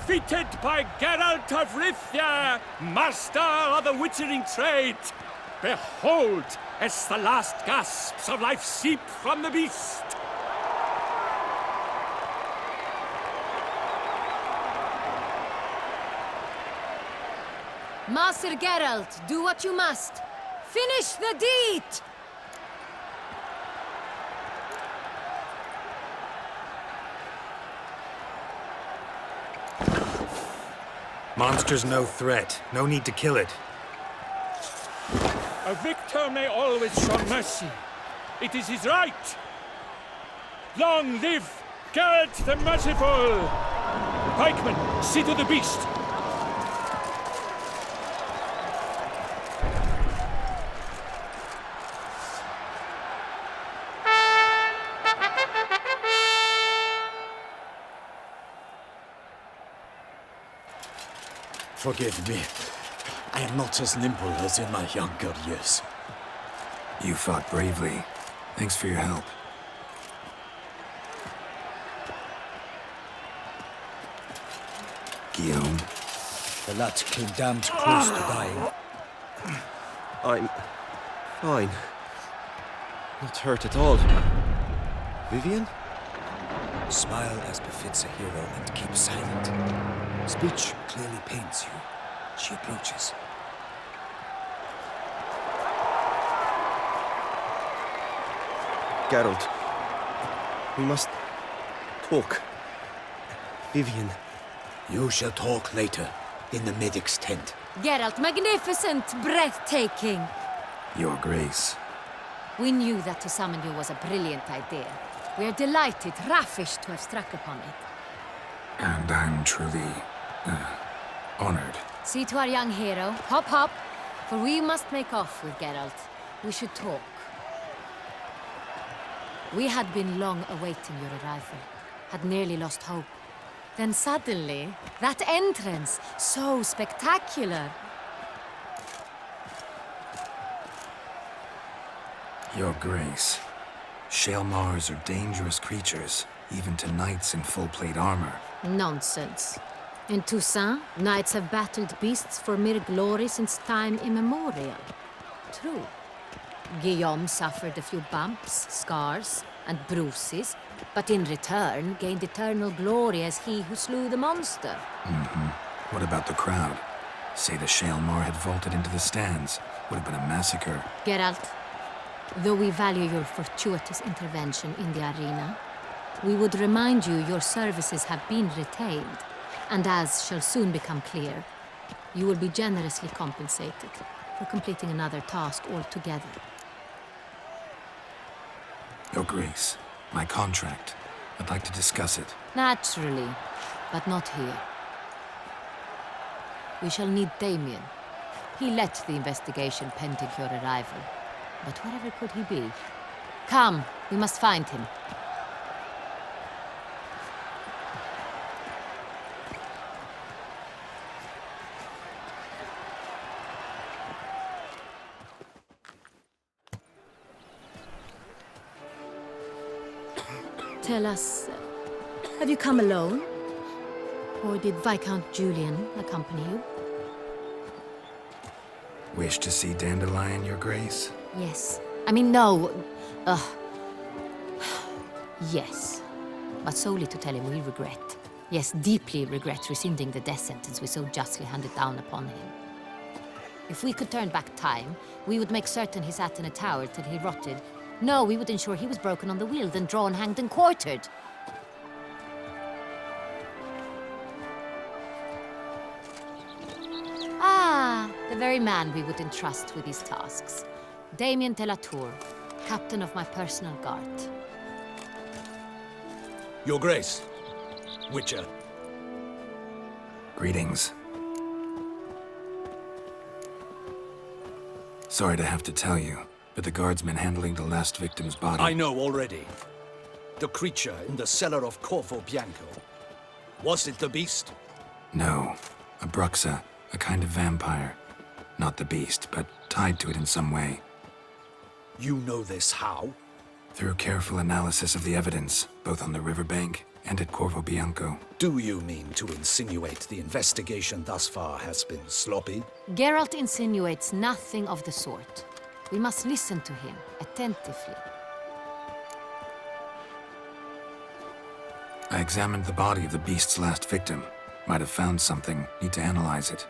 defeated by Geralt of Rithia, master of the witchering trade. Behold, as the last gasps of life seep from the beast. Master Geralt, do what you must. Finish the deed! Monster's no threat. No need to kill it. A victor may always show mercy. It is his right. Long live Geralt the Merciful! Pikemen, see to the beast. Forgive me. I am not as nimble as in my younger years. You fought bravely. Thanks for your help. Guillaume. The lad came damned close to dying. I'm fine. Not hurt at all. Vivian? Smile as befits a hero and keep silent. Speech clearly pains you. She approaches. Geralt. We must talk. Vivian. You shall talk later, in the medic's tent. Geralt, magnificent, breathtaking. Your Grace. We knew that to summon you was a brilliant idea. We are delighted, ravished to have struck upon it. And I'm truly, honored. See to our young hero. Hop, hop. For we must make off with Geralt. We should talk. We had been long awaiting your arrival. Had nearly lost hope. Then suddenly, that entrance, so spectacular. Your Grace. Shaelmars are dangerous creatures, even to knights in full-plate armor. Nonsense. In Toussaint, knights have battled beasts for mere glory since time immemorial. True. Guillaume suffered a few bumps, scars, and bruises, but in return gained eternal glory as he who slew the monster. What about the crowd? Say the Shaelmar had vaulted into the stands. Would have been a massacre. Geralt, though we value your fortuitous intervention in the arena, we would remind you your services have been retained, and as shall soon become clear, you will be generously compensated for completing another task altogether. Your Grace, my contract. I'd like to discuss it. Naturally, but not here. We shall need Damien. He led the investigation pending your arrival. But wherever could he be? Come, we must find him. Tell us, have you come alone? Or did Viscount Julian accompany you? Wish to see Dandelion, Your Grace? Yes. I mean, no. Yes. But solely to tell him we regret. Yes, deeply regret rescinding the death sentence we so justly handed down upon him. If we could turn back time, we would make certain he sat in a tower till he rotted. No, we would ensure he was broken on the wheel, then drawn, hanged, and quartered. Ah, the very man we would entrust with these tasks. Damien de la Tour, captain of my personal guard. Your Grace. Witcher. Greetings. Sorry to have to tell you, but the guardsman handling the last victim's body... I know already. The creature in the cellar of Corvo Bianco. Was it the beast? No. A Bruxa, a kind of vampire. Not the beast, but tied to it in some way. You know this how? Through careful analysis of the evidence, both on the riverbank and at Corvo Bianco. Do you mean to insinuate the investigation thus far has been sloppy? Geralt insinuates nothing of the sort. We must listen to him attentively. I examined the body of the beast's last victim. Might have found something. Need to analyze it.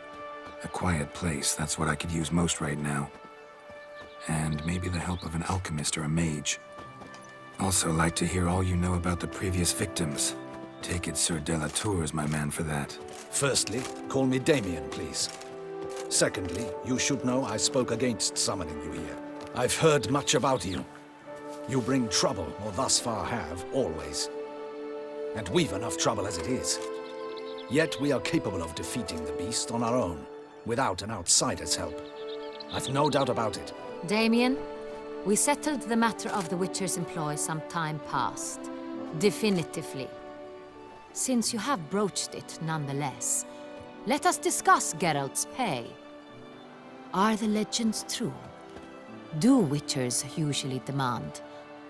A quiet place, that's what I could use most right now. And maybe the help of an alchemist or a mage. Also like to hear all you know about the previous victims. Take it Sir de la Tour is my man for that. Firstly, call me Damien, please. Secondly, you should know I spoke against summoning you here. I've heard much about you. You bring trouble, or thus far have, always. And we've enough trouble as it is. Yet we are capable of defeating the beast on our own, without an outsider's help. I've no doubt about it. Damien, we settled the matter of the Witcher's employ some time past. Definitively. Since you have broached it nonetheless, let us discuss Geralt's pay. Are the legends true? Do Witchers usually demand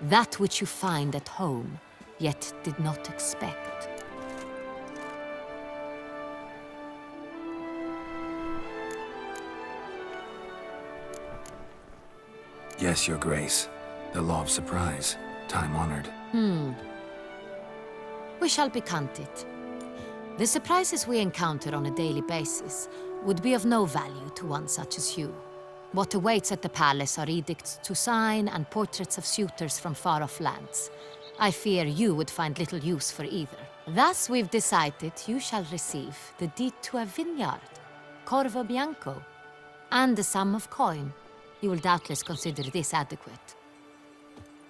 that which you find at home, yet did not expect? Yes, Your Grace. The law of surprise. Time-honored. We shall becant it. The surprises we encounter on a daily basis would be of no value to one such as you. What awaits at the palace are edicts to sign and portraits of suitors from far-off lands. I fear you would find little use for either. Thus we've decided you shall receive the deed to a vineyard, Corvo Bianco, and the sum of coin. You will doubtless consider this adequate.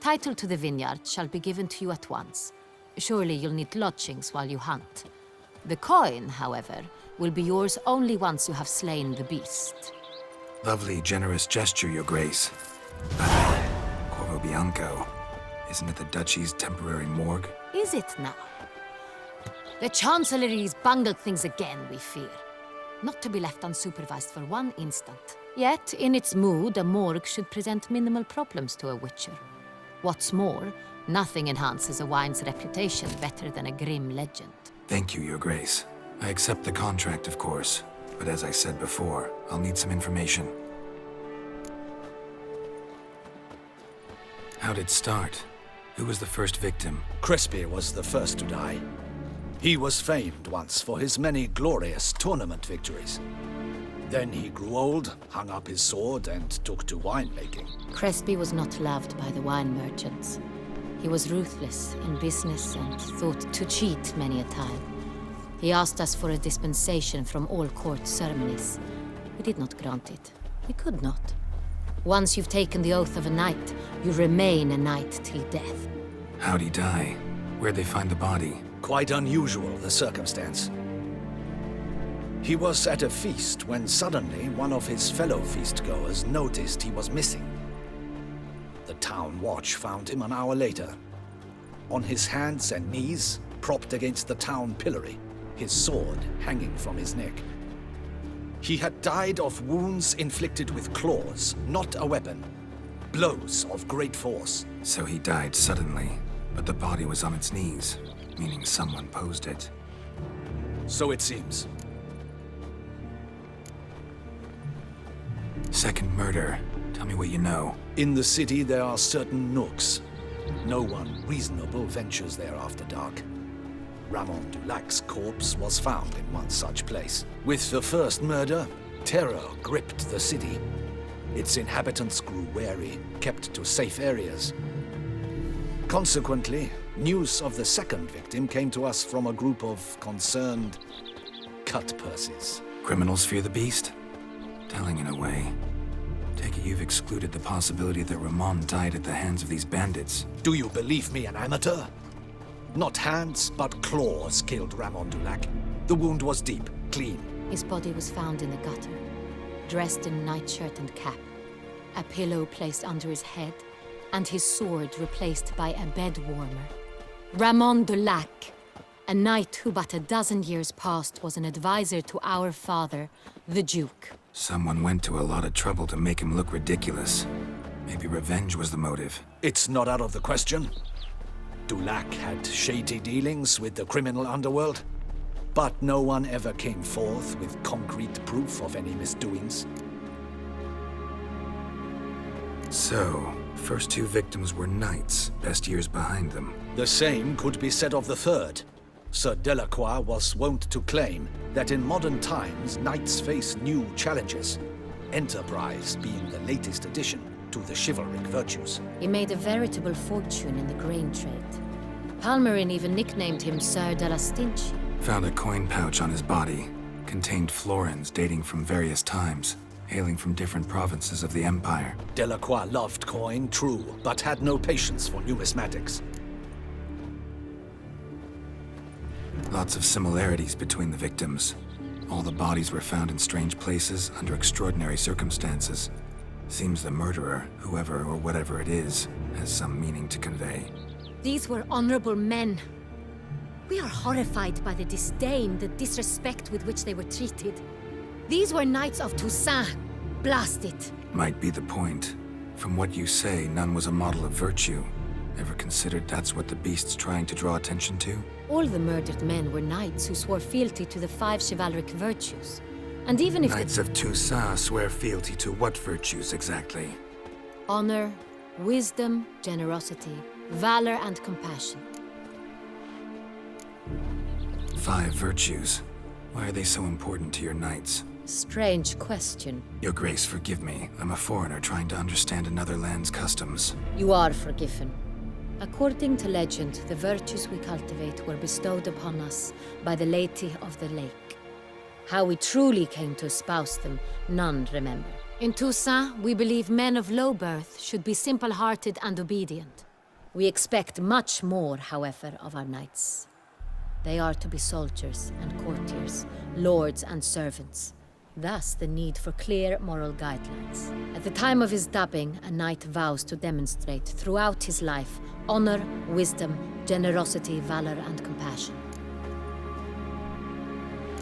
Title to the vineyard shall be given to you at once. Surely you'll need lodgings while you hunt. The coin, however, will be yours only once you have slain the beast. Lovely, generous gesture, Your Grace. Corvo Bianco. Isn't it the Duchy's temporary morgue? Is it now? The Chancellery's bungled things again, we fear. Not to be left unsupervised for one instant. Yet, in its mood, a morgue should present minimal problems to a Witcher. What's more, nothing enhances a wine's reputation better than a grim legend. Thank you, Your Grace. I accept the contract, of course. But as I said before, I'll need some information. How'd it start? Who was the first victim? Crespi was the first to die. He was famed once for his many glorious tournament victories. Then he grew old, hung up his sword, and took to winemaking. Crespi was not loved by the wine merchants. He was ruthless in business and thought to cheat many a time. He asked us for a dispensation from all court ceremonies. We did not grant it. We could not. Once you've taken the oath of a knight, you remain a knight till death. How'd he die? Where'd they find the body? Quite unusual, the circumstance. He was at a feast when suddenly one of his fellow feastgoers noticed he was missing. The town watch found him an hour later, on his hands and knees, propped against the town pillory, his sword hanging from his neck. He had died of wounds inflicted with claws, not a weapon. Blows of great force. So he died suddenly, but the body was on its knees, meaning someone posed it. So it seems. Second murder. Tell me what you know. In the city there are certain nooks. No one reasonable ventures there after dark. Ramon Dulac's corpse was found in one such place. With the first murder, terror gripped the city. Its inhabitants grew wary, kept to safe areas. Consequently, news of the second victim came to us from a group of concerned cut-purses. Criminals fear the beast? Telling in a way. Take it you've excluded the possibility that Ramon died at the hands of these bandits. Do you believe me an amateur? Not hands, but claws killed Ramon Dulac. The wound was deep, clean. His body was found in the gutter, dressed in nightshirt and cap, a pillow placed under his head, and his sword replaced by a bed warmer. Ramon Dulac, a knight who but a dozen years past was an advisor to our father, the Duke. Someone went to a lot of trouble to make him look ridiculous. Maybe revenge was the motive. It's not out of the question. Dulac had shady dealings with the criminal underworld, but no one ever came forth with concrete proof of any misdoings. So, first two victims were knights, best years behind them. The same could be said of the third. Sir Delacroix was wont to claim that in modern times, knights face new challenges, enterprise being the latest addition to the chivalric virtues. He made a veritable fortune in the grain trade. Palmerin even nicknamed him Sir de la Stinchi. Found a coin pouch on his body. Contained florins dating from various times, hailing from different provinces of the Empire. Delacroix loved coin, true, but had no patience for numismatics. Lots of similarities between the victims. All the bodies were found in strange places under extraordinary circumstances. Seems the murderer, whoever or whatever it is, has some meaning to convey. These were honorable men. We are horrified by the disdain, the disrespect with which they were treated. These were knights of Toussaint. Blast it. Might be the point. From what you say, none was a model of virtue. Ever considered that's what the beast's trying to draw attention to? All the murdered men were knights who swore fealty to the 5 chivalric virtues. And even if Knights of Toussaint swear fealty to what virtues exactly? honor, wisdom, generosity, valor, and compassion. 5 virtues. Why are they so important to your knights? Strange question. Your Grace, forgive me. I'm a foreigner trying to understand another land's customs. You are forgiven. According to legend, the virtues we cultivate were bestowed upon us by the Lady of the Lake. How we truly came to espouse them, none remember. In Toussaint, we believe men of low birth should be simple-hearted and obedient. We expect much more, however, of our knights. They are to be soldiers and courtiers, lords and servants. Thus, the need for clear moral guidelines. At the time of his dubbing, a knight vows to demonstrate throughout his life honor, wisdom, generosity, valor, and compassion.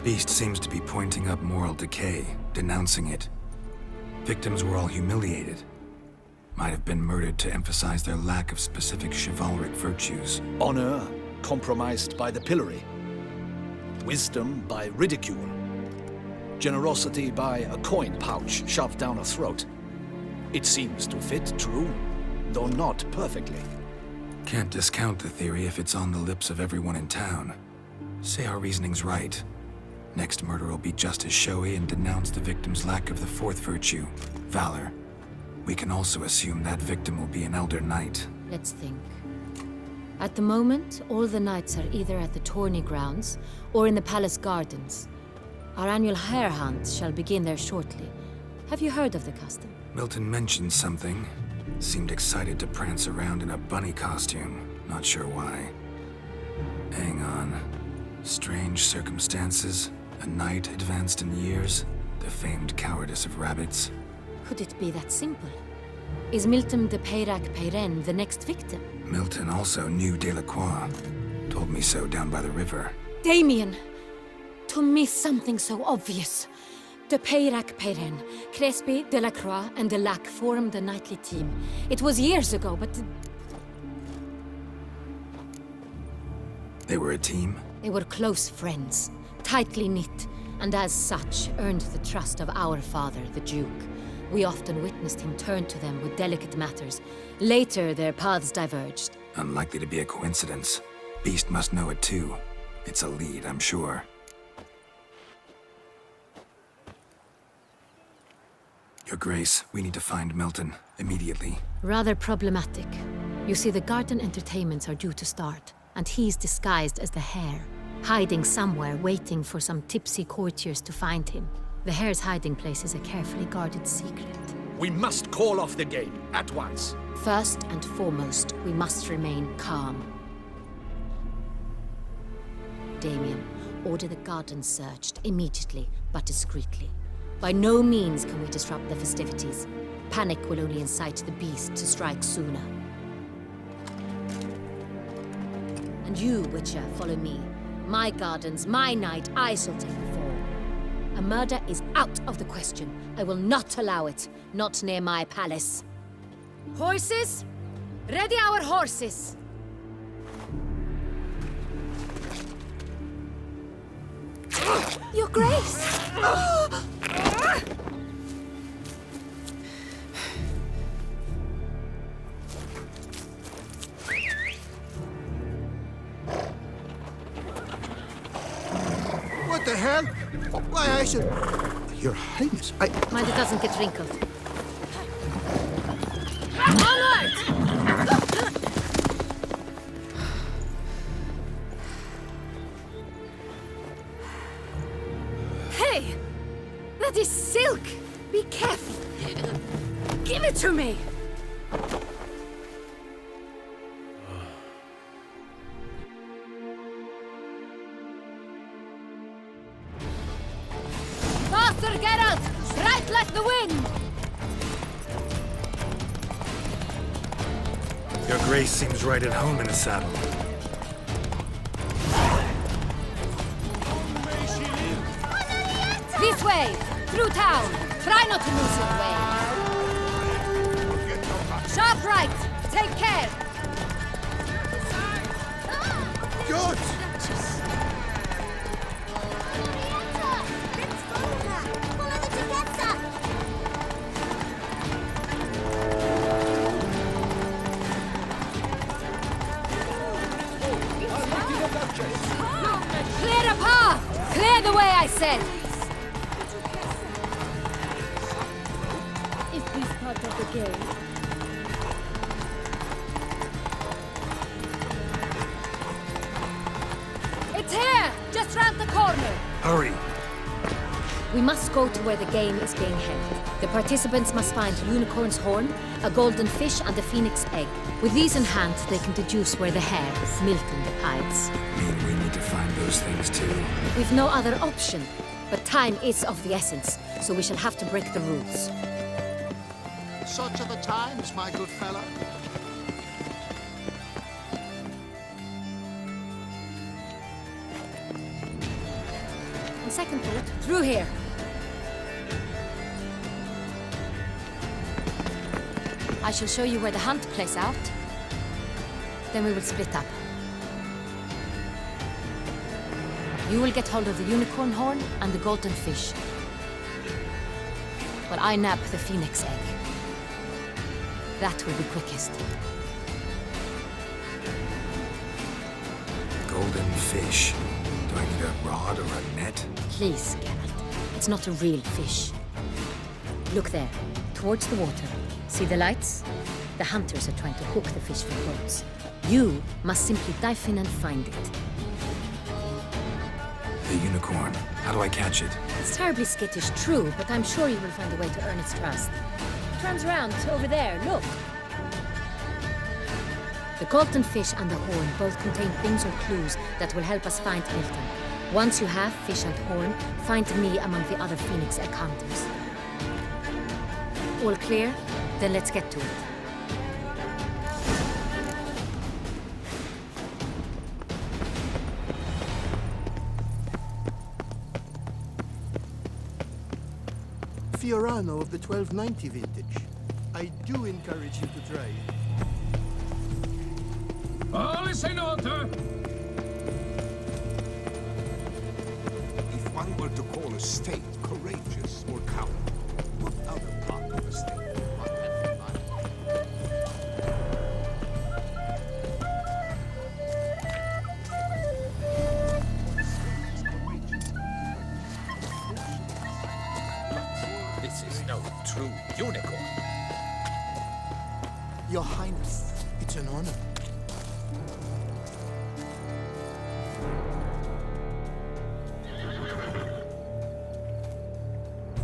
Beast seems to be pointing up moral decay, denouncing it. Victims were all humiliated. Might have been murdered to emphasize their lack of specific chivalric virtues. Honor compromised by the pillory. Wisdom by ridicule. Generosity by a coin pouch shoved down a throat. It seems to fit, true, though not perfectly. Can't discount the theory if it's on the lips of everyone in town. Say our reasoning's right. Next murder will be just as showy and denounce the victim's lack of the 4th virtue, valor. We can also assume that victim will be an elder knight. Let's think. At the moment, all the knights are either at the tourney grounds or in the palace gardens. Our annual hare hunt shall begin there shortly. Have you heard of the custom? Milton mentioned something. Seemed excited to prance around in a bunny costume. Not sure why. Hang on. Strange circumstances. A knight advanced in years. The famed cowardice of rabbits. Could it be that simple? Is Milton de Peyrac-Peyren the next victim? Milton also knew Delacroix. Told me so down by the river. Damien! To miss something so obvious. De Peyrac-Peyren, Crespi, Delacroix, and Delac formed a knightly team. It was years ago, but... They were a team? They were close friends, tightly knit, and as such earned the trust of our father, the Duke. We often witnessed him turn to them with delicate matters. Later, their paths diverged. Unlikely to be a coincidence. Beast must know it too. It's a lead, I'm sure. Your Grace, we need to find Milton, immediately. Rather problematic. You see, the garden entertainments are due to start, and he's disguised as the hare, hiding somewhere, waiting for some tipsy courtiers to find him. The hare's hiding place is a carefully guarded secret. We must call off the game, at once. First and foremost, we must remain calm. Damien, order the garden searched immediately, but discreetly. By no means can we disrupt the festivities. Panic will only incite the beast to strike sooner. And you, Witcher, follow me. My gardens, my night, I shall take the fall. A murder is out of the question. I will not allow it. Not near my palace. Horses? Ready our horses! Your Grace! What the hell? Why, I should... Your Highness, Mind it doesn't get wrinkled. Onward! Hey! That is silk! Be careful! Give it to me! Faster, Geralt! Right like the wind! Your Grace seems right at home in a saddle. This way! Through town! Try not to lose your way! Sharp right! Take care! Good! Clear a path! Clear the way, I said! Is this part of the game? It's here! Just round the corner! Hurry! We must go to where the game is being held. The participants must find a unicorn's horn, a golden fish, and a phoenix egg. With these in hand, they can deduce where the hare, Milton, hides. Mean we need to find those things too? We've no other option. But time is of the essence, so we shall have to break the rules. Such are the times, my good fellow. On second thought, through here. I shall show you where the hunt plays out. Then we will split up. You will get hold of the unicorn horn and the golden fish. While I nab the phoenix egg. That will be quickest. Golden fish. Do I need a rod or a net? Please, Geralt. It's not a real fish. Look there, towards the water. See the lights? The hunters are trying to hook the fish from boats. You must simply dive in and find it. The unicorn. How do I catch it? It's terribly skittish, true, but I'm sure you will find a way to earn its trust. Turns around, over there, look. The golden fish and the horn both contain things or clues that will help us find Milton. Once you have fish and horn, find me among the other phoenix egg hunters. All clear? Then let's get to it. Fiorano of the 1290 vintage. I do encourage you to try it. All is in order! If one were to call a state courageous or coward, what other part of the state would one have in mind? This is no true unicorn. Your Highness, it's an honor.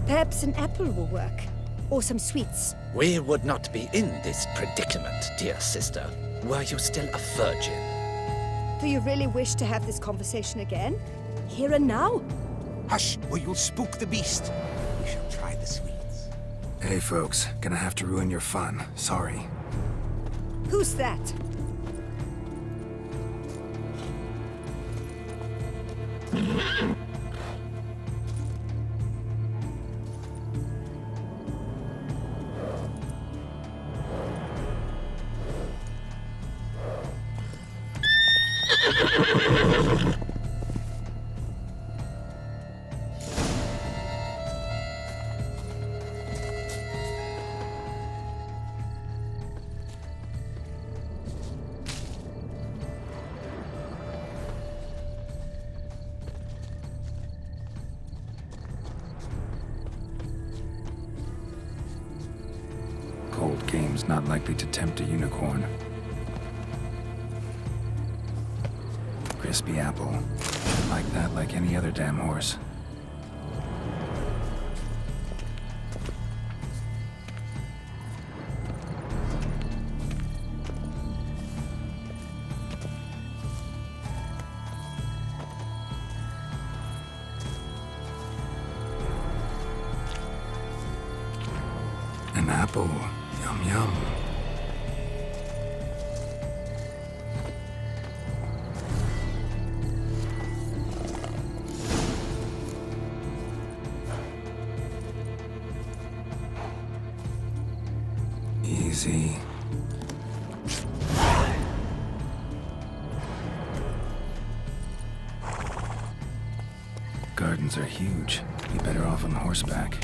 Perhaps an apple will work. Or some sweets. We would not be in this predicament, dear sister, were you still a virgin. Do you really wish to have this conversation again? Here and now? Hush, or you'll spook the beast. We shall try the sweets. Hey folks, gonna have to ruin your fun. Sorry. Who's that? not likely to tempt a unicorn. Crispy apple. Like that, like any other damn horse. An apple. Yum yum. Easy. Gardens are huge. Be better off on horseback.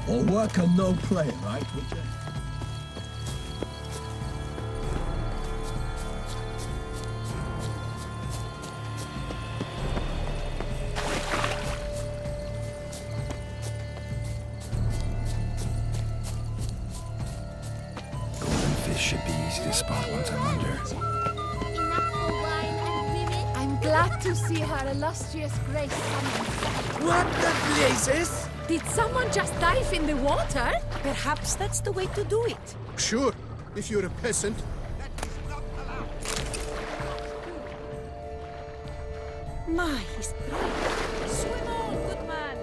All work and no play, right, Witcher? Golden fish should be easy to spot once I'm under. I'm glad to see her illustrious grace summons. What the blazes? Did someone just dive in the water? Perhaps that's the way to do it. Sure, if you're a peasant. My, he's brave. Swim on, good man.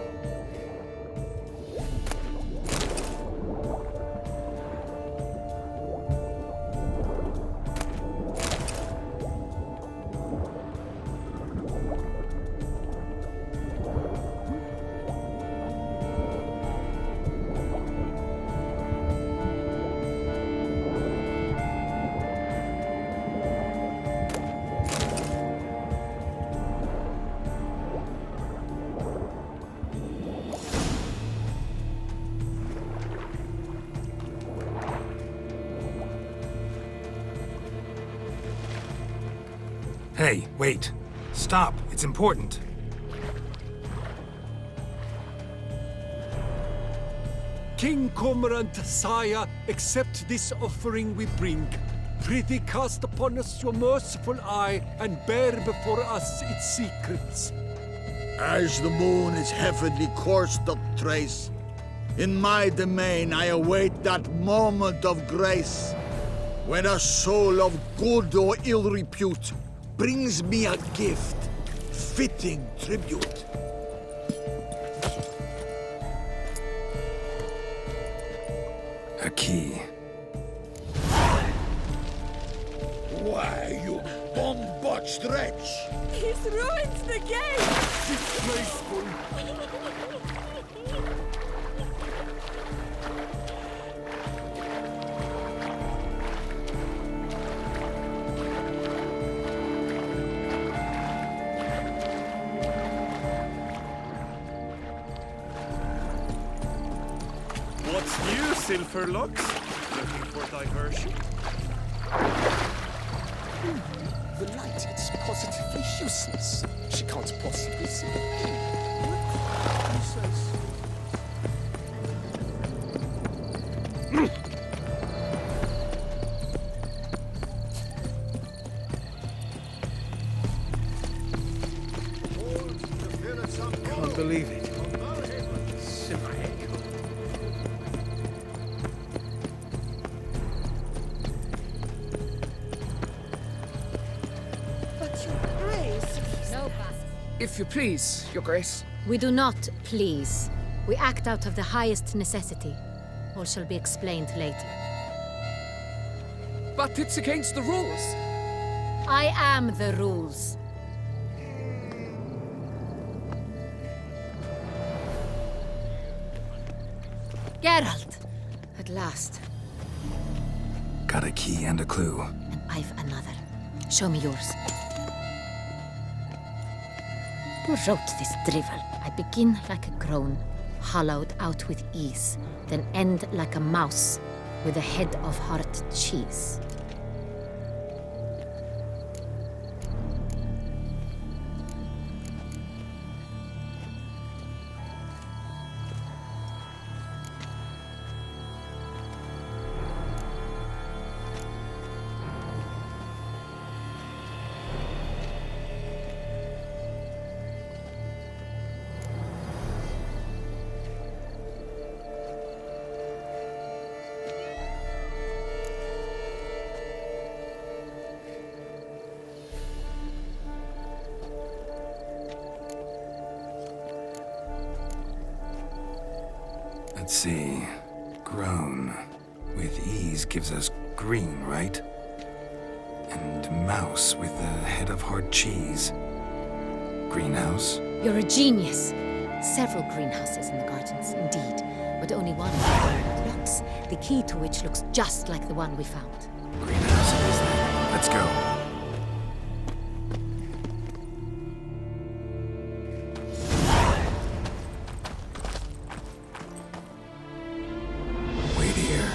Hey, wait. Stop. It's important. King Cormorant, sire, accept this offering we bring. Prithee cast upon us your merciful eye and bear before us its secrets. As the moon its heavenly course doth trace, in my domain I await that moment of grace, when a soul of good or ill repute brings me a gift, fitting tribute. A key. Why, you bomb-botched wretch! He's ruined the game! Disgraceful! What's new, Silverlocks? Looking for diversion? The light, it's positively useless. She can't possibly see the king. He says. Can't believe it. But your grace... No, Bass. If you please, Your Grace. We do not please. We act out of the highest necessity. All shall be explained later. But it's against the rules. I am the rules. Geralt! At last. Got a key and a clue. And I've another. Show me yours. Who wrote this drivel? I begin like a groan, hollowed out with ease, then end like a mouse with a head of hard cheese. Let's see. Grown. With ease gives us green, right? And mouse with the head of hard cheese. Greenhouse? You're a genius. Several greenhouses in the gardens, indeed, but only one locks, the key to which looks just like the one we found. Greenhouse it is then. Let's go. Wait here.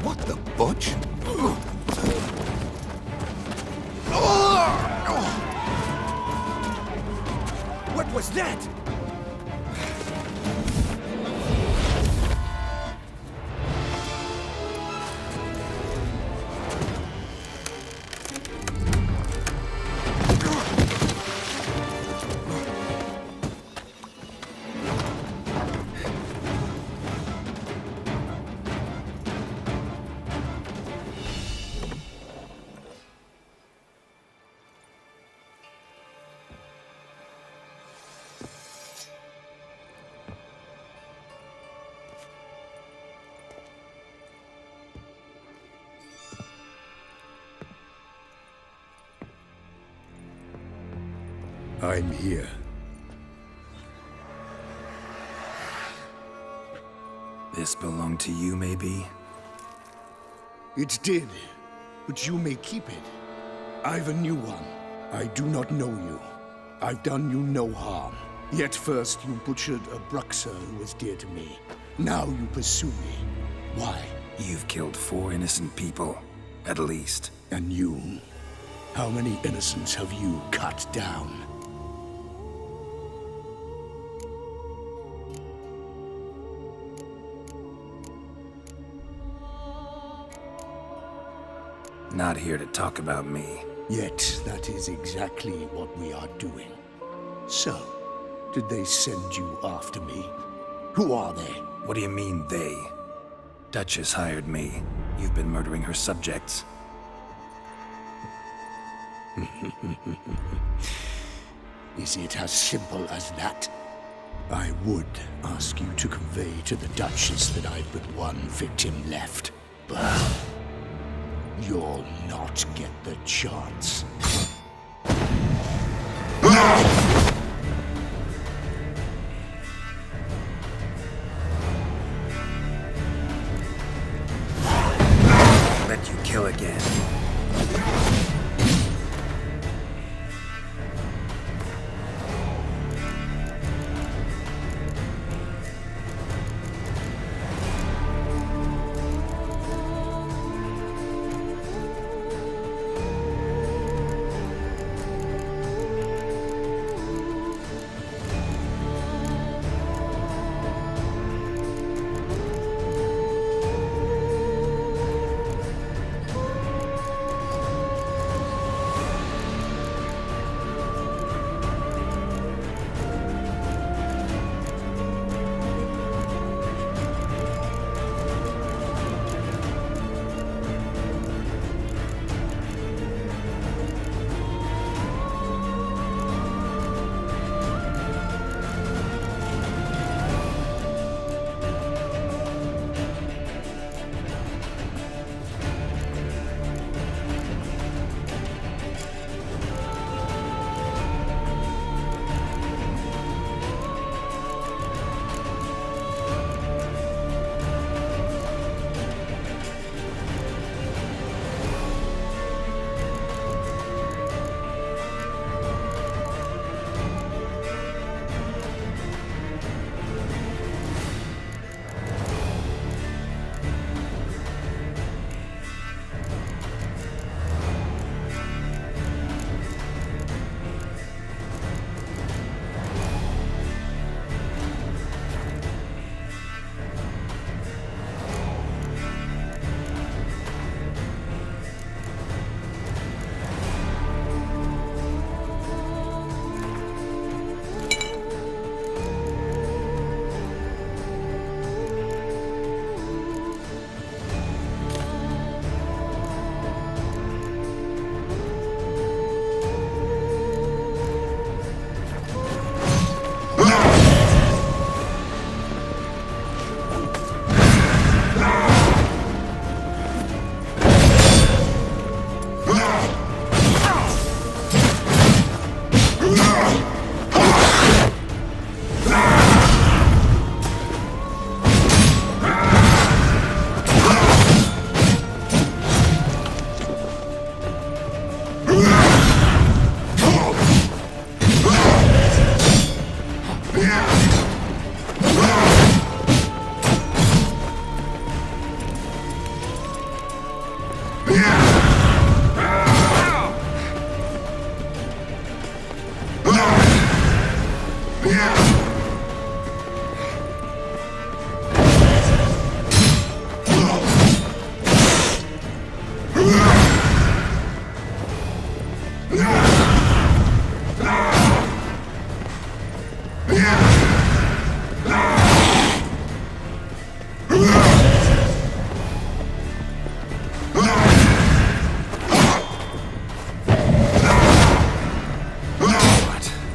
What the butch? What was that? I'm here. This belonged to you, maybe? It did, but you may keep it. I've a new one. I do not know you. I've done you no harm. Yet first you butchered a Bruxer who was dear to me. Now you pursue me. Why? You've killed 4 innocent people, at least. And you? How many innocents have you cut down? Not here to talk about me. Yet that is exactly what we are doing. So, did they send you after me? Who are they? What do you mean, they? Duchess hired me. You've been murdering her subjects. Is it as simple as that? I would ask you to convey to the Duchess that I've but one victim left, but you'll not get the chance. Let you kill again.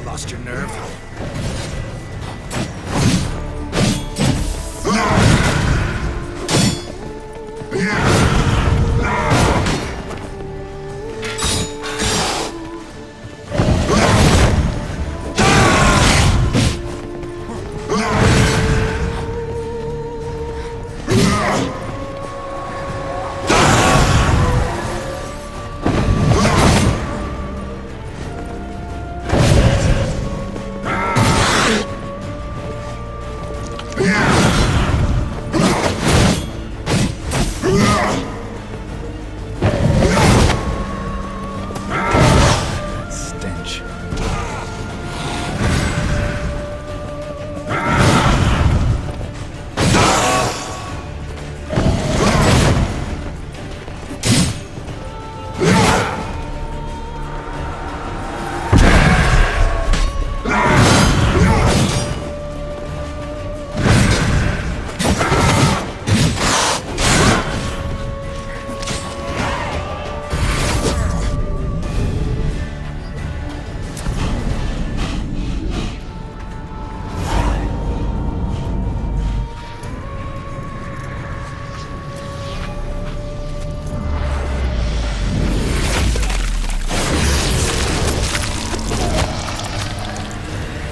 Lost your nerve? Stench.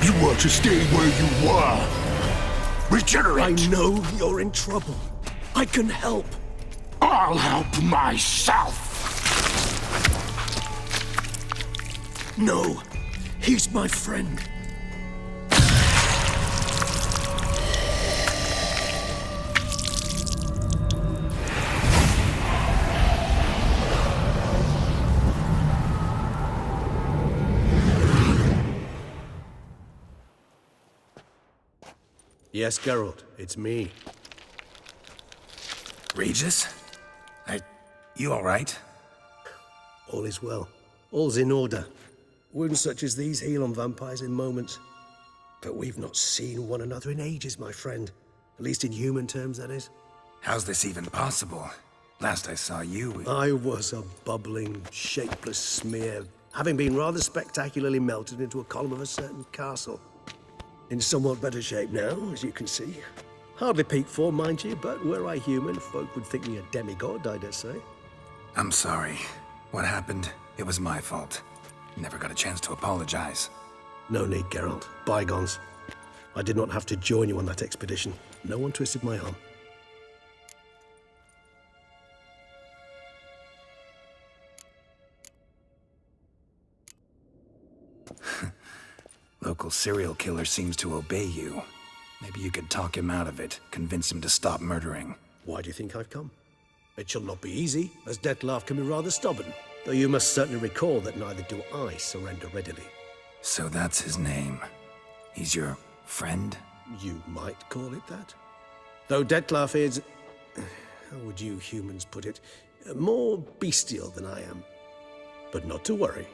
You were to stay where you were. Regenerate. I know you're in trouble. I can help. I'll help myself. No, he's my friend. Yes, Geralt, it's me. Regis? You alright? All is well. All's in order. Wounds such as these heal on vampires in moments. But we've not seen one another in ages, my friend. At least in human terms, that is. How's this even possible? Last I saw you, I was a bubbling, shapeless smear, having been rather spectacularly melted into a column of a certain castle. In somewhat better shape now, as you can see. Hardly peak form, mind you, but were I human, folk would think me a demigod, I dare say. I'm sorry. What happened, it was my fault. Never got a chance to apologize. No need, Geralt. Bygones. I did not have to join you on that expedition. No one twisted my arm. Local serial killer seems to obey you. Maybe you could talk him out of it, convince him to stop murdering. Why do you think I've come? It shall not be easy, as Dettlaff can be rather stubborn. Though you must certainly recall that neither do I surrender readily. So that's his name. He's your friend? You might call it that. Though Dettlaff is... how would you humans put it? More bestial than I am. But not to worry.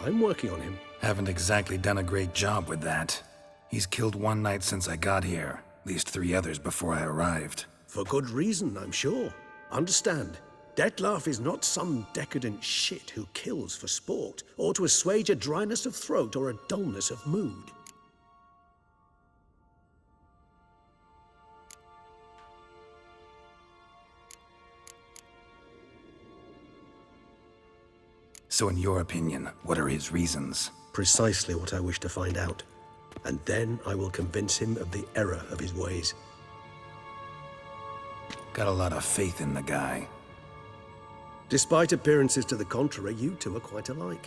I'm working on him. Haven't exactly done a great job with that. He's killed one knight since I got here. At least 3 others before I arrived. For good reason, I'm sure. Understand, Dettlaff is not some decadent shit who kills for sport, or to assuage a dryness of throat or a dullness of mood. So in your opinion, what are his reasons? Precisely what I wish to find out. And then I will convince him of the error of his ways. Got a lot of faith in the guy. Despite appearances to the contrary, you two are quite alike.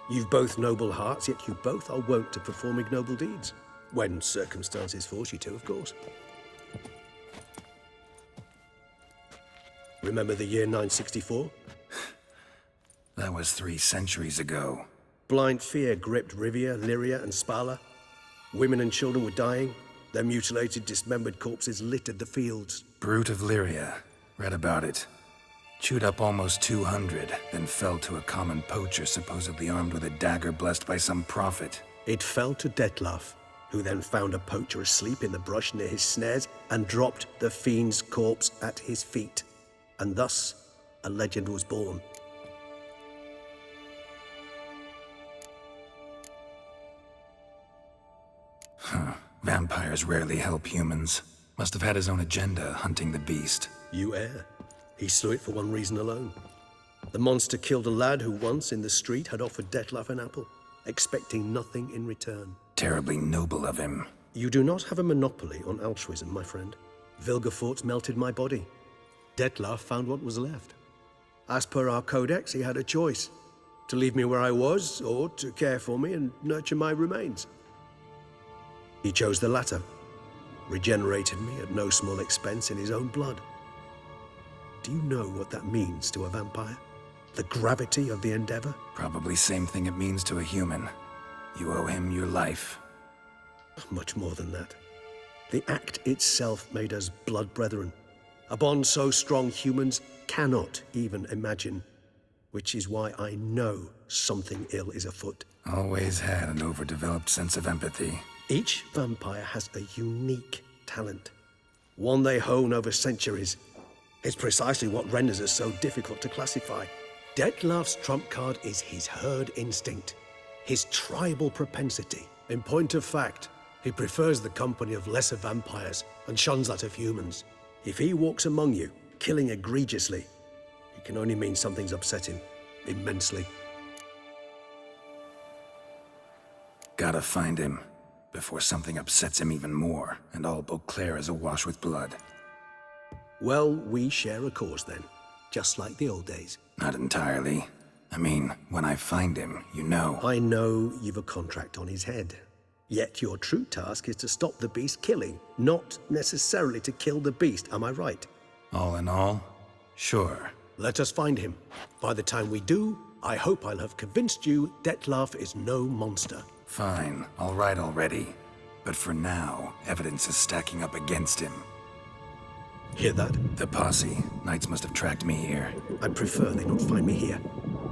You've both noble hearts, yet you both are wont to perform ignoble deeds. When circumstances force you to, of course. Remember the year 964? That was 3 centuries ago. Blind fear gripped Rivia, Lyria, and Spala. Women and children were dying. Their mutilated, dismembered corpses littered the fields. Brute of Lyria. Read about it. Chewed up almost 200, then fell to a common poacher supposedly armed with a dagger blessed by some prophet. It fell to Detlaf, who then found a poacher asleep in the brush near his snares and dropped the fiend's corpse at his feet. And thus, a legend was born. Vampires rarely help humans. Must have had his own agenda, hunting the beast. You err. He slew it for one reason alone. The monster killed a lad who once, in the street, had offered Detlaf an apple, expecting nothing in return. Terribly noble of him. You do not have a monopoly on altruism, my friend. Vilgefortz melted my body. Detlaf found what was left. As per our codex, he had a choice. To leave me where I was, or to care for me and nurture my remains. He chose the latter. Regenerated me at no small expense in his own blood. Do you know what that means to a vampire? The gravity of the endeavor? Probably same thing it means to a human. You owe him your life. Much more than that. The act itself made us blood brethren. A bond so strong humans cannot even imagine. Which is why I know something ill is afoot. Always had an overdeveloped sense of empathy. Each vampire has a unique talent. One they hone over centuries. It's precisely what renders us so difficult to classify. Detlaf's trump card is his herd instinct, his tribal propensity. In point of fact, he prefers the company of lesser vampires and shuns that of humans. If he walks among you, killing egregiously, it can only mean something's upset him, immensely. Gotta find him, before something upsets him even more, and all Beauclair is awash with blood. Well, we share a cause then, just like the old days. Not entirely. I mean, when I find him, you know. I know you've a contract on his head. Yet your true task is to stop the beast killing, not necessarily to kill the beast, am I right? All in all, sure. Let us find him. By the time we do, I hope I'll have convinced you Detlaf is no monster. Fine, all right already. But for now, evidence is stacking up against him. Hear that? The posse. Knights must have tracked me here. I'd prefer they not find me here.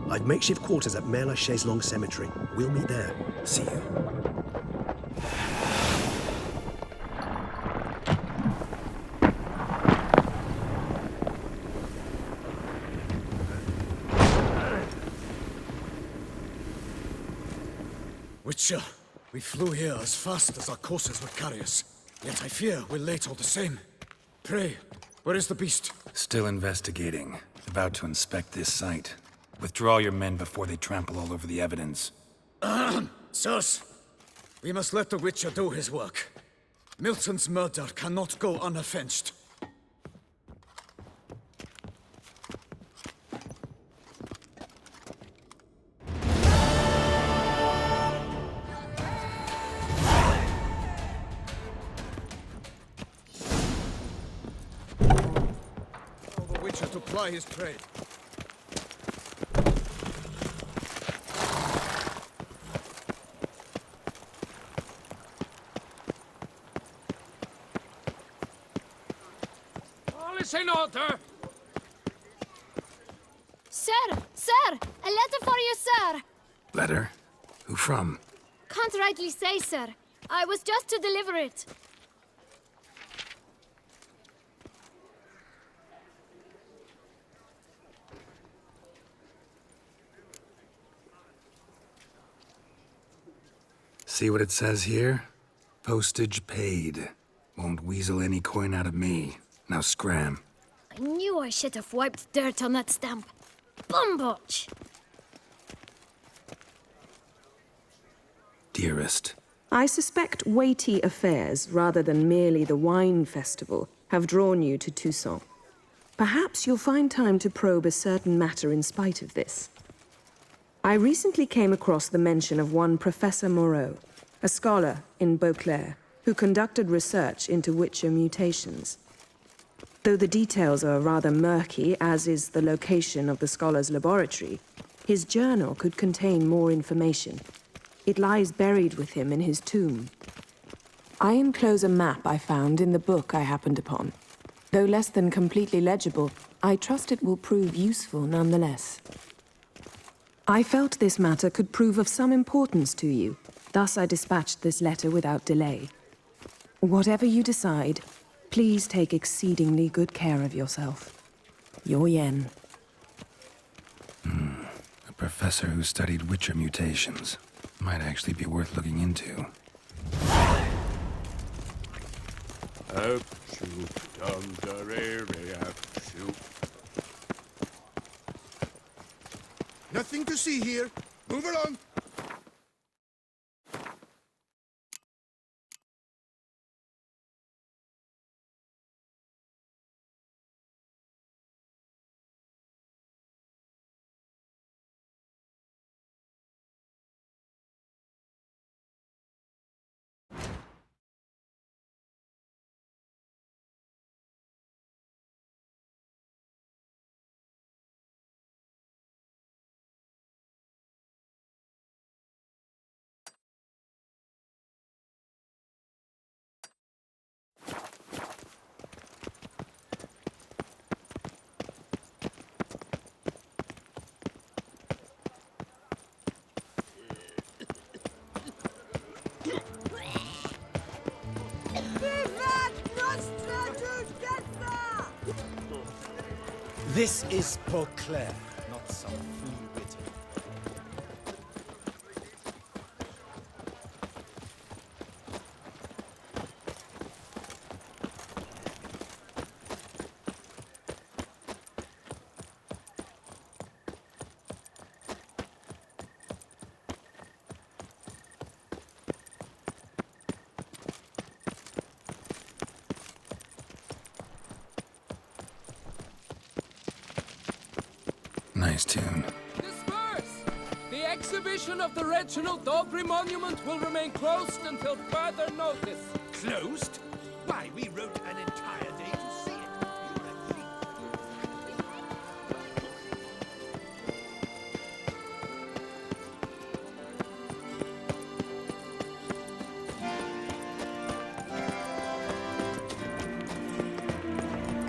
I've makeshift quarters at Mère Lachaise Long Cemetery. We'll meet there. See you. Witcher, we flew here as fast as our courses would carry us. Yet I fear we're late all the same. Pray, where is the beast? Still investigating. About to inspect this site. Withdraw your men before they trample all over the evidence. Sirs, we must let the Witcher do his work. Milton's murder cannot go unavenged. To ply his trade. All is in order. Sir! Sir! A letter for you, sir! Letter? Who from? Can't rightly say, sir. I was just to deliver it. See what it says here? Postage paid. Won't weasel any coin out of me. Now scram. I knew I should have wiped dirt on that stamp. Bumbotch! Dearest. I suspect weighty affairs, rather than merely the wine festival, have drawn you to Toussaint. Perhaps you'll find time to probe a certain matter in spite of this. I recently came across the mention of one Professor Moreau. a scholar in Beauclair, who conducted research into Witcher mutations. Though the details are rather murky, as is the location of the scholar's laboratory, his journal could contain more information. It lies buried with him in his tomb. I enclose a map I found in the book I happened upon. Though less than completely legible, I trust it will prove useful nonetheless. I felt this matter could prove of some importance to you, thus I dispatched this letter without delay. Whatever you decide, please take exceedingly good care of yourself. Your Yen. A professor who studied Witcher mutations. Might actually be worth looking into. Up, shoot, dum, da, re, up, shoot. Nothing to see here. Move along. This is Beauclair, not some flea-witted. Nice tune. Disperse! The exhibition of the Reginald Aubrey monument will remain closed until further notice. Closed? Why, we rode an entire day to see it.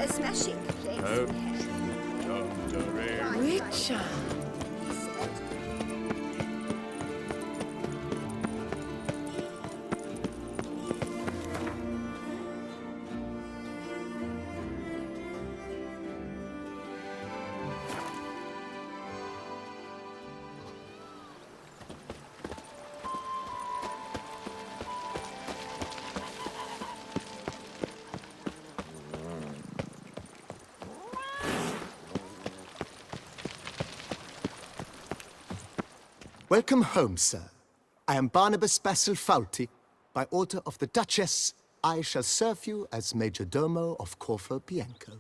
A smashing place. Up, shoot, dum, da, re, Witcher. Welcome home, sir. I am Barnabas Basil Faulty. By order of the Duchess, I shall serve you as Major Domo of Corvo Bianco.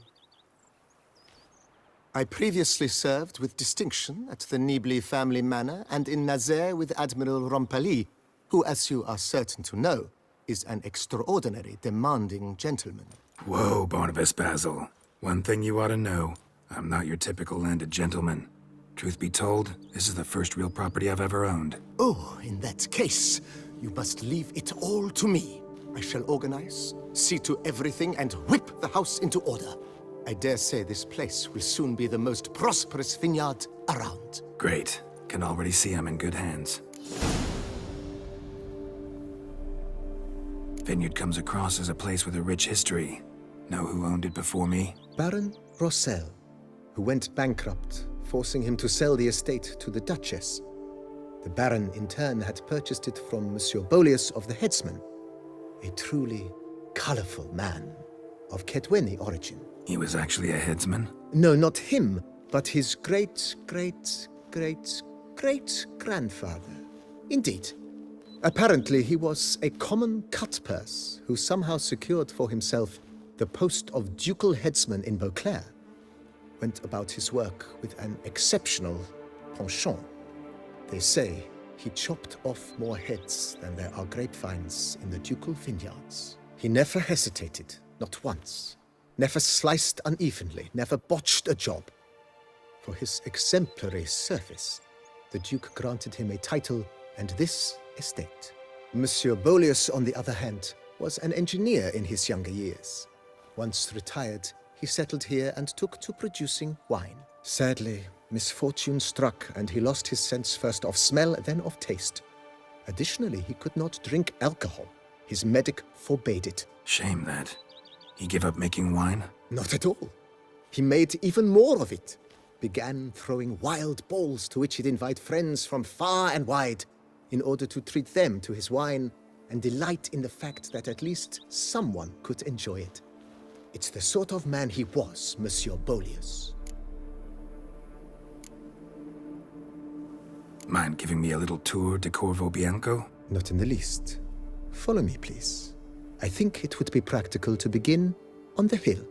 I previously served with distinction at the Nibli family manor and in Nazaire with Admiral Rompali, who, as you are certain to know, is an extraordinary, demanding gentleman. Whoa, Barnabas Basil. One thing you ought to know. I'm not your typical landed gentleman. Truth be told, this is the first real property I've ever owned. Oh, in that case, you must leave it all to me. I shall organize, see to everything, and whip the house into order. I dare say this place will soon be the most prosperous vineyard around. Great. Can already see I'm in good hands. Vineyard comes across as a place with a rich history. Know who owned it before me? Baron Rossel, who went bankrupt, forcing him to sell the estate to the Duchess. The Baron, in turn, had purchased it from Monsieur Bolius of the Headsman, a truly colorful man of Ketweni origin. He was actually a headsman? No, not him, but his great-great-great-great-grandfather. Indeed. Apparently, he was a common cut-purse who somehow secured for himself the post of ducal headsman in Beauclair. Went about his work with an exceptional penchant. They say he chopped off more heads than there are grapevines in the ducal vineyards. He never hesitated, not once. Never sliced unevenly, never botched a job. For his exemplary service, the Duke granted him a title and this estate. Monsieur Boleus, on the other hand, was an engineer in his younger years. Once retired, he settled here and took to producing wine. Sadly, misfortune struck and he lost his sense first of smell, then of taste. Additionally, he could not drink alcohol. His medic forbade it. Shame that. He gave up making wine? Not at all. He made even more of it. Began throwing wild balls to which he'd invite friends from far and wide in order to treat them to his wine and delight in the fact that at least someone could enjoy it. It's the sort of man he was, Monsieur Boleus. Mind giving me a little tour de Corvo Bianco? Not in the least. Follow me, please. I think it would be practical to begin on the hill.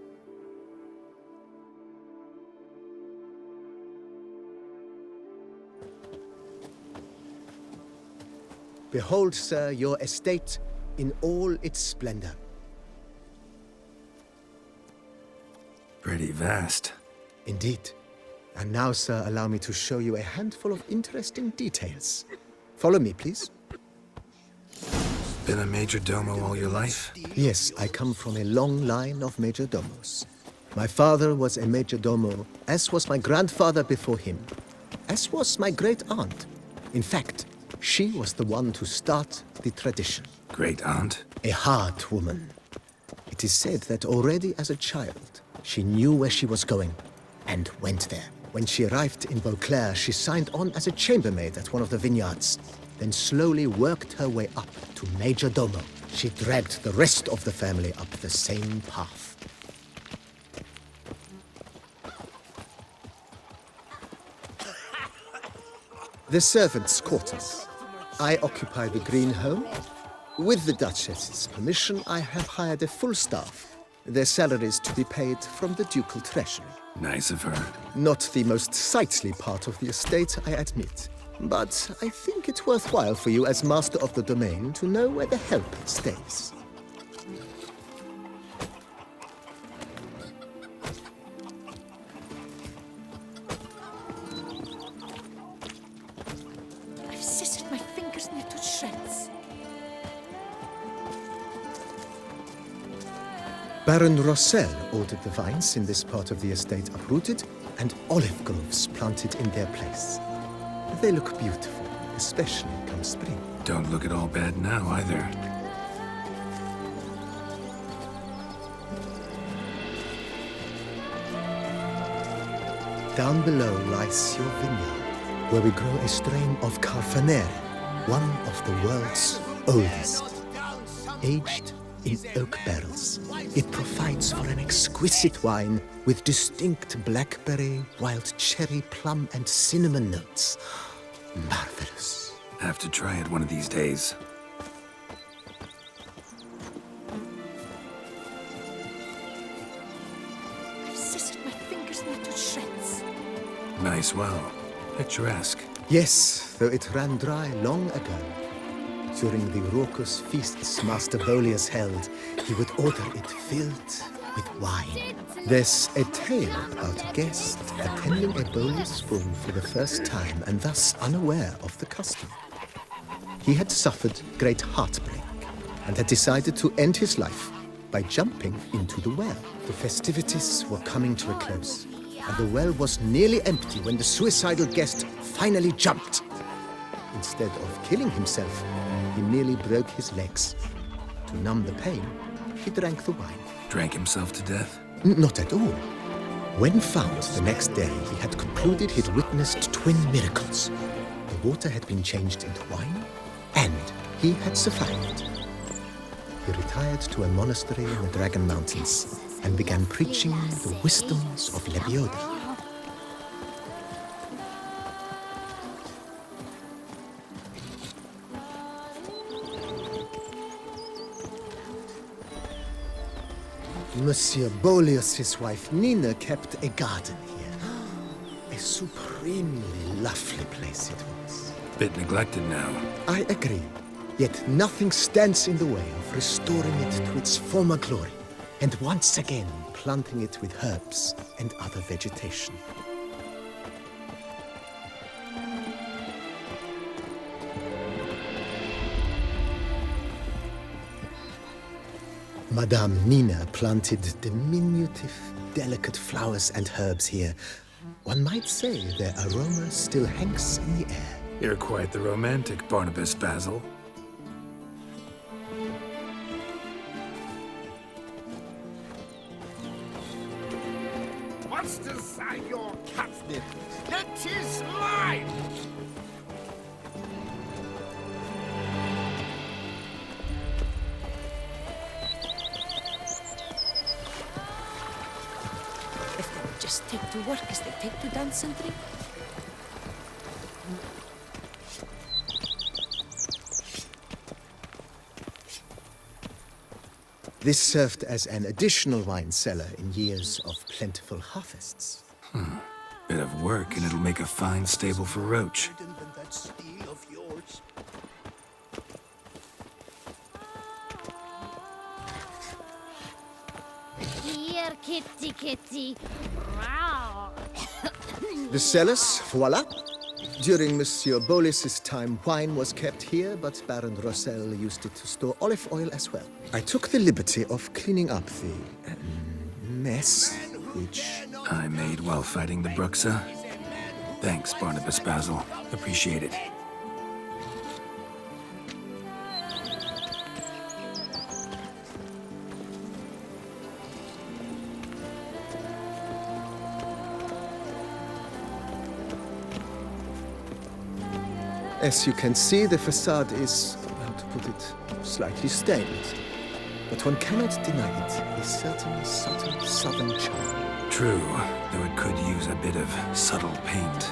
Behold, sir, your estate in all its splendor. Pretty vast. Indeed. And now, sir, allow me to show you a handful of interesting details. Follow me, please. Been a major domo all your life? Yes, I come from a long line of major domos. My father was a major domo, as was my grandfather before him, as was my great-aunt. In fact, she was the one to start the tradition. Great-aunt? A hard woman. It is said that already as a child, she knew where she was going and went there. When she arrived in Beauclair, she signed on as a chambermaid at one of the vineyards, then slowly worked her way up to major domo. She dragged the rest of the family up the same path. The servants' quarters. I occupy the green home. With the Duchess's permission, I have hired a full staff. Their salaries to be paid from the ducal treasury. Nice of her. Not the most sightly part of the estate, I admit. But I think it's worthwhile for you as master of the domain to know where the help stays. I've scissored my fingers near to shreds. Baron Rossel ordered the vines in this part of the estate uprooted and olive groves planted in their place. They look beautiful, especially come spring. Don't look at all bad now, either. Down below lies your vineyard, where we grow a strain of Carfanere, one of the world's oldest. Aged in oak barrels, it provides for an exquisite wine with distinct blackberry, wild cherry, plum, and cinnamon notes. Marvelous. Have to try it one of these days. I've scissored my fingers near to shreds. Nice well. Picturesque. Yes, though it ran dry long ago. During the raucous feasts Master Boleus held, he would order it filled with wine. There's a tale about a guest attending a Boleus spoon for the first time and thus unaware of the custom. He had suffered great heartbreak and had decided to end his life by jumping into the well. The festivities were coming to a close, and the well was nearly empty when the suicidal guest finally jumped. Instead of killing himself, he merely broke his legs. To numb the pain, he drank the wine. Drank himself to death? Not at all. When found the next day, he had concluded he'd witnessed twin miracles. The water had been changed into wine, and he had survived. He retired to a monastery in the Dragon Mountains and began preaching the wisdoms of Lebioda. Monsieur Boleus's wife Nina kept a garden here. A supremely lovely place it was. Bit neglected now. I agree. Yet nothing stands in the way of restoring it to its former glory, and once again planting it with herbs and other vegetation. Madame Nina planted diminutive, delicate flowers and herbs here. One might say their aroma still hangs in the air. You're quite the romantic, Barnabas Basil. What's inside your catnip? It is mine! If they would just take to work as they take to dance and drink. This served as an additional wine cellar in years of plentiful harvests. Bit of work, and it'll make a fine stable for Roach. That steel of yours. Here, kitty, kitty. Wow. The cellars, voila. During Monsieur Bolis's time, wine was kept here, but Baron Rossel used it to store olive oil as well. I took the liberty of cleaning up the mess, which I made while fighting the Bruxa. Thanks, Barnabas Basil. Appreciate it. As you can see, the facade is, how to put it, slightly stained. But one cannot deny it, a certain subtle southern charm. True, though it could use a bit of subtle paint.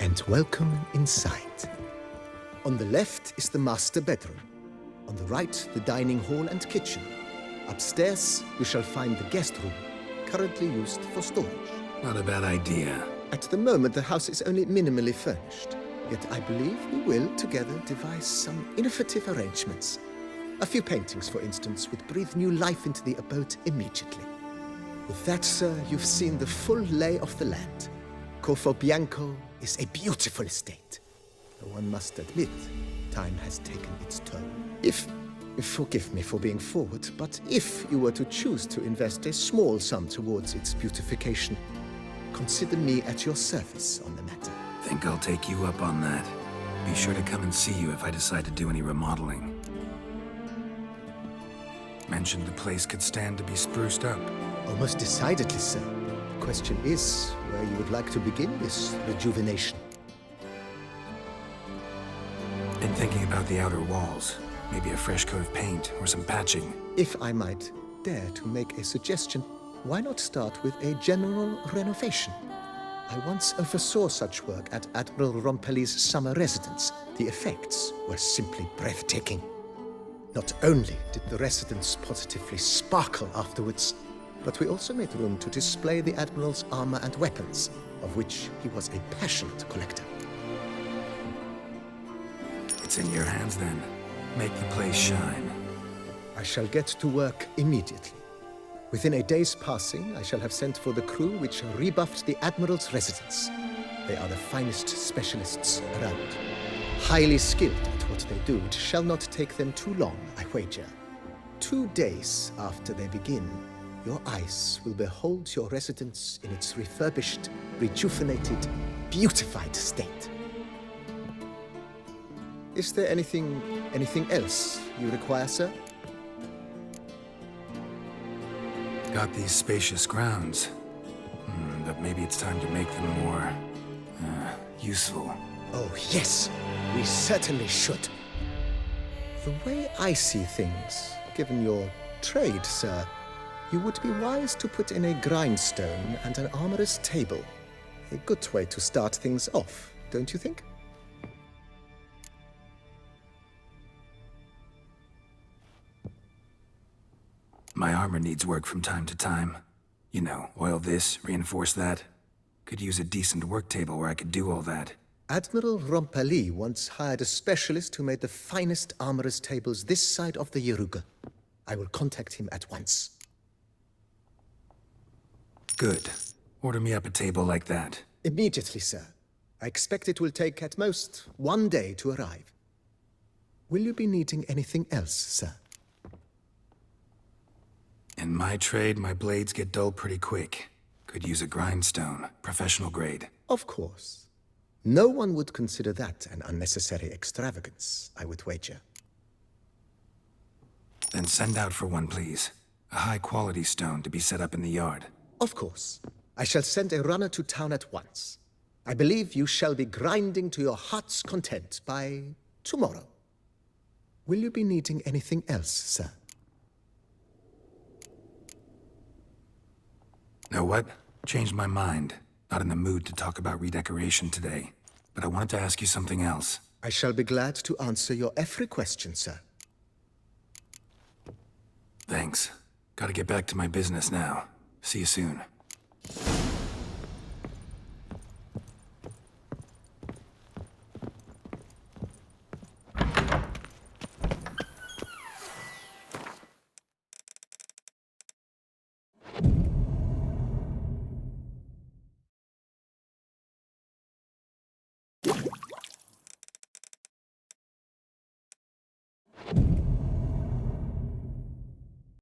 And welcome inside. On the left is the master bedroom. On the right, the dining hall and kitchen. Upstairs, we shall find the guest room, currently used for storage. Not a bad idea. At the moment, the house is only minimally furnished. Yet I believe we will, together, devise some innovative arrangements. A few paintings, for instance, would breathe new life into the abode immediately. With that, sir, you've seen the full lay of the land. Corfo Bianco is a beautiful estate. Though one must admit, time has taken its toll. Forgive me for being forward, but if you were to choose to invest a small sum towards its beautification, consider me at your service on the matter. Think I'll take you up on that. Be sure to come and see you if I decide to do any remodeling. Mentioned the place could stand to be spruced up. Almost decidedly, sir. The question is where you would like to begin this rejuvenation. Been thinking about the outer walls. Maybe a fresh coat of paint or some patching. If I might dare to make a suggestion, why not start with a general renovation? I once oversaw such work at Admiral Rompelli's summer residence. The effects were simply breathtaking. Not only did the residence positively sparkle afterwards, but we also made room to display the Admiral's armor and weapons, of which he was a passionate collector. It's in your hands then. Make the place shine. I shall get to work immediately. Within a day's passing, I shall have sent for the crew which rebuffed the Admiral's residence. They are the finest specialists around. Highly skilled at what they do, it shall not take them too long, I wager. 2 days after they begin, your eyes will behold your residence in its refurbished, rejuvenated, beautified state. Is there anything else you require, sir? Got these spacious grounds. But maybe it's time to make them more useful. Oh, yes. We certainly should. The way I see things, given your trade, sir, you would be wise to put in a grindstone and an armorer's table. A good way to start things off, don't you think? My armor needs work from time to time. You know, oil this, reinforce that. Could use a decent work table where I could do all that. Admiral Rompali once hired a specialist who made the finest armorer's tables this side of the Yaruga. I will contact him at once. Good. Order me up a table like that. Immediately, sir. I expect it will take at most 1 day to arrive. Will you be needing anything else, sir? In my trade, my blades get dull pretty quick. Could use a grindstone, professional grade. Of course. No one would consider that an unnecessary extravagance, I would wager. Then send out for one, please. A high-quality stone to be set up in the yard. Of course. I shall send a runner to town at once. I believe you shall be grinding to your heart's content by tomorrow. Will you be needing anything else, sir? Know what? Changed my mind. Not in the mood to talk about redecoration today. But I wanted to ask you something else. I shall be glad to answer your every question, sir. Thanks. Gotta get back to my business now. See you soon.